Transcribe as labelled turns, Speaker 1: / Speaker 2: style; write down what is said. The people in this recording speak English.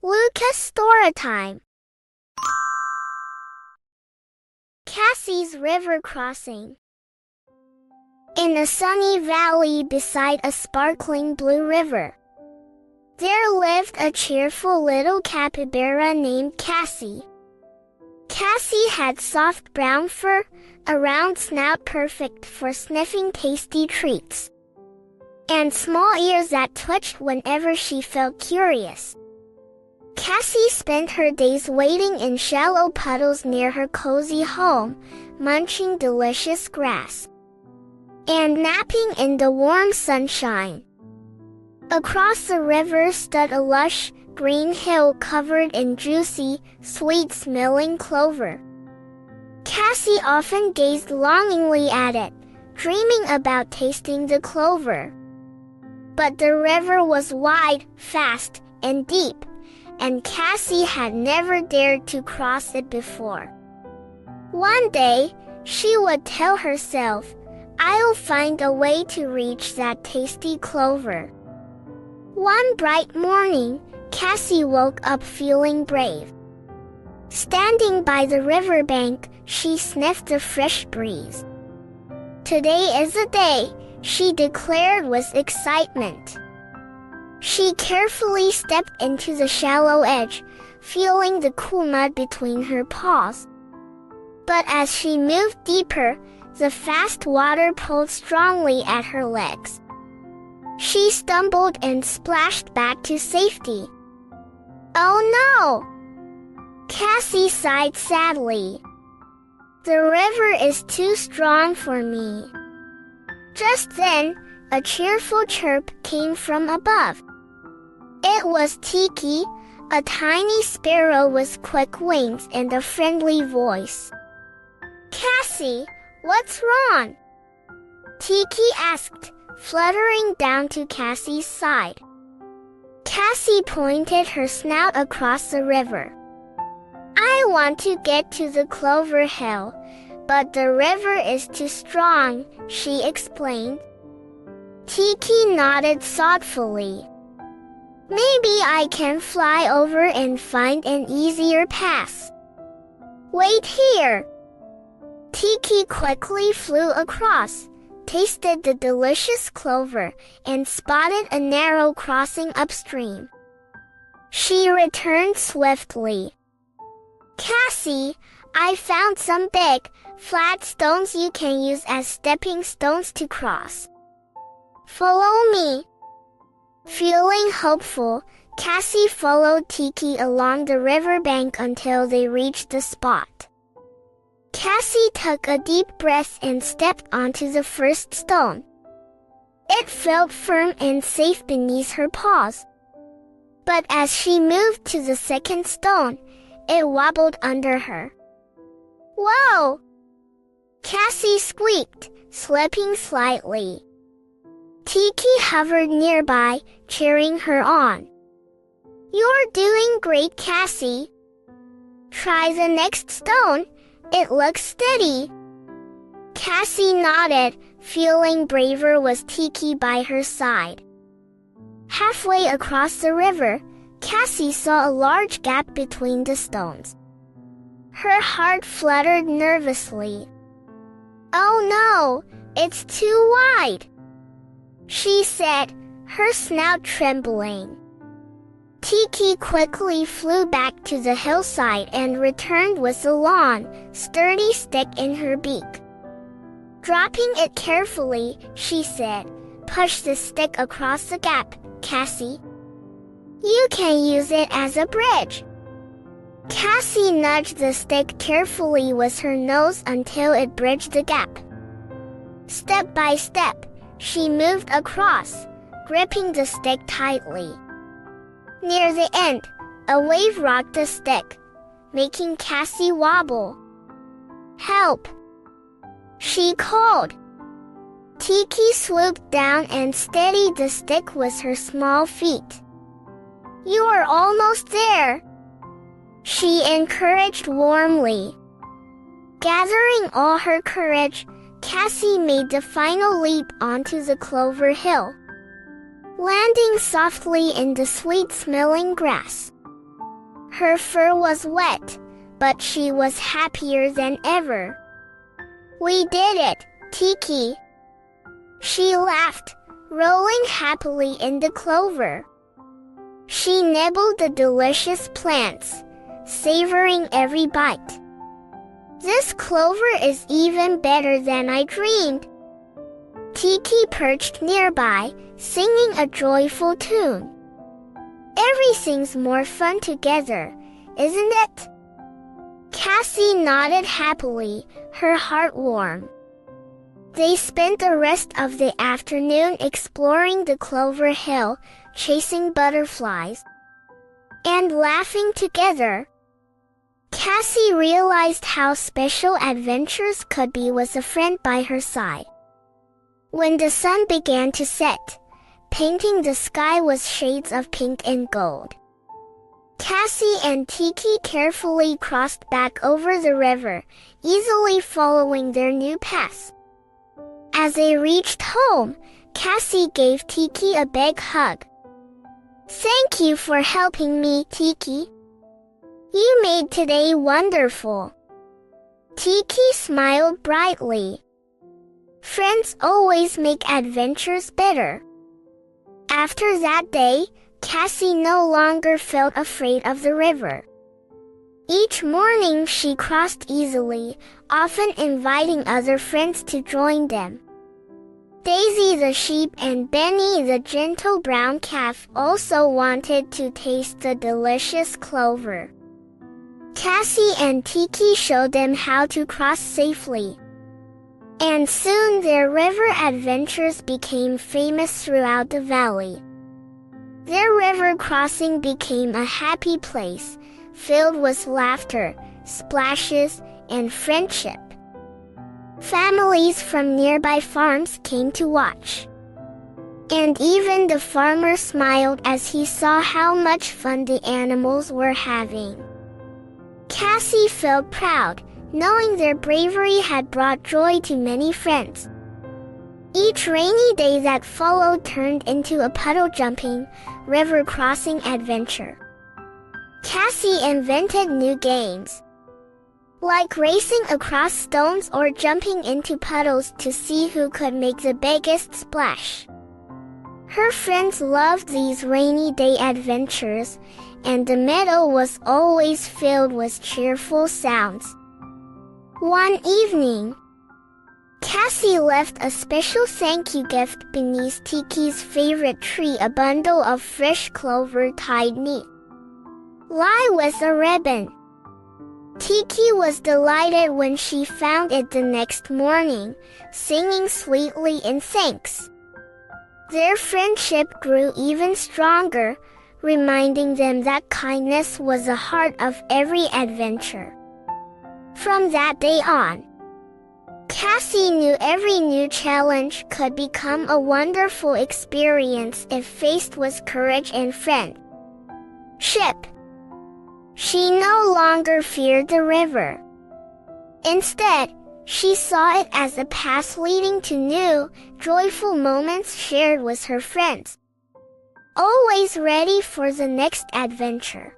Speaker 1: Lucas story time. Cassie's river crossing. In a sunny valley beside a sparkling blue river, there lived a cheerful little capybara named Cassie. Cassie had soft brown fur, a round snout perfect for sniffing tasty treats, and small ears that twitched whenever she felt curious. Cassie spent her days wading in shallow puddles near her cozy home, munching delicious grass and napping in the warm sunshine. Across the river stood a lush, green hill covered in juicy, sweet-smelling clover. Cassie often gazed longingly at it, dreaming about tasting the clover. But the river was wide, fast, and deep, and Cassie had never dared to cross it before. One day, she would tell herself, "I'll find a way to reach that tasty clover." One bright morning, Cassie woke up feeling brave. Standing by the riverbank, she sniffed the fresh breeze. "Today is the day," she declared with excitement. She carefully stepped into the shallow edge, feeling the cool mud between her paws. But as she moved deeper, the fast water pulled strongly at her legs. She stumbled and splashed back to safety. "Oh no!" Cassie sighed sadly. "The river is too strong for me." Just then, a cheerful chirp came from above. It was Tiki, a tiny sparrow with quick wings and a friendly voice. "Cassie, what's wrong?" Tiki asked, fluttering down to Cassie's side. Cassie pointed her snout across the river. "I want to get to the clover hill, but the river is too strong," she explained. Tiki nodded thoughtfully. "Maybe I can fly over and find an easier path." "Wait here." Tiki quickly flew across, tasted the delicious clover, and spotted a narrow crossing upstream. She returned swiftly. "Cassie, I found some big, flat stones you can use as stepping stones to cross. Follow me." Feeling hopeful, Cassie followed Tiki along the riverbank until they reached the spot. Cassie took a deep breath and stepped onto the first stone. It felt firm and safe beneath her paws. But as she moved to the second stone, it wobbled under her. "Whoa!" Cassie squeaked, slipping slightly. Tiki hovered nearby, cheering her on. "You're doing great, Cassie. Try the next stone. It looks steady." Cassie nodded, feeling braver with Tiki by her side. Halfway across the river, Cassie saw a large gap between the stones. Her heart fluttered nervously. "Oh no, it's too wide," she said, her snout trembling. Tiki quickly flew back to the hillside and returned with a long, sturdy stick in her beak. Dropping it carefully, she said, "Push the stick across the gap, Cassie. You can use it as a bridge." Cassie nudged the stick carefully with her nose until it bridged the gap. Step by step, she moved across, gripping the stick tightly. Near the end, a wave rocked the stick, making Cassie wobble. "Help!" she called. Tiki swooped down and steadied the stick with her small feet. "You are almost there," she encouraged warmly. Gathering all her courage, Cassie made the final leap onto the clover hill, landing softly in the sweet-smelling grass. Her fur was wet, but she was happier than ever. "We did it, Tiki!" she laughed, rolling happily in the clover. She nibbled the delicious plants, savoring every bite. "This clover is even better than I dreamed." Tiki perched nearby, singing a joyful tune. "Everything's more fun together, isn't it?" Cassie nodded happily, her heart warm. They spent the rest of the afternoon exploring the clover hill, chasing butterflies, and laughing together. Cassie realized how special adventures could be with a friend by her side. When the sun began to set, painting the sky with shades of pink and gold, Cassie and Tiki carefully crossed back over the river, easily following their new path. As they reached home, Cassie gave Tiki a big hug. "Thank you for helping me, Tiki. You made today wonderful." Tiki smiled brightly. Friends always make adventures better. After that day, Cassie no longer felt afraid of the river. Each morning she crossed easily, often inviting other friends to join them. Daisy the sheep and Benny the gentle brown calf also wanted to taste the delicious clover. Cassie and Tiki showed them how to cross safely. And soon their river adventures became famous throughout the valley. Their river crossing became a happy place, filled with laughter, splashes, and friendship. Families from nearby farms came to watch. And even the farmer smiled as he saw how much fun the animals were having. Cassie felt proud, knowing their bravery had brought joy to many friends. Each rainy day that followed turned into a puddle-jumping, river-crossing adventure. Cassie invented new games, like racing across stones or jumping into puddles to see who could make the biggest splash. Her friends loved these rainy day adventures, and the meadow was always filled with cheerful sounds. One evening, Cassie left a special thank you gift beneath Tiki's favorite tree, a bundle of fresh clover tied neat with a ribbon. Tiki was delighted when she found it the next morning, singing sweetly in thanks. Their friendship grew even stronger, reminding them that kindness was the heart of every adventure. From that day on, Cassie knew every new challenge could become a wonderful experience if faced with courage and friendship. She no longer feared the river. Instead, she saw it as a path leading to new, joyful moments shared with her friends, always ready for the next adventure.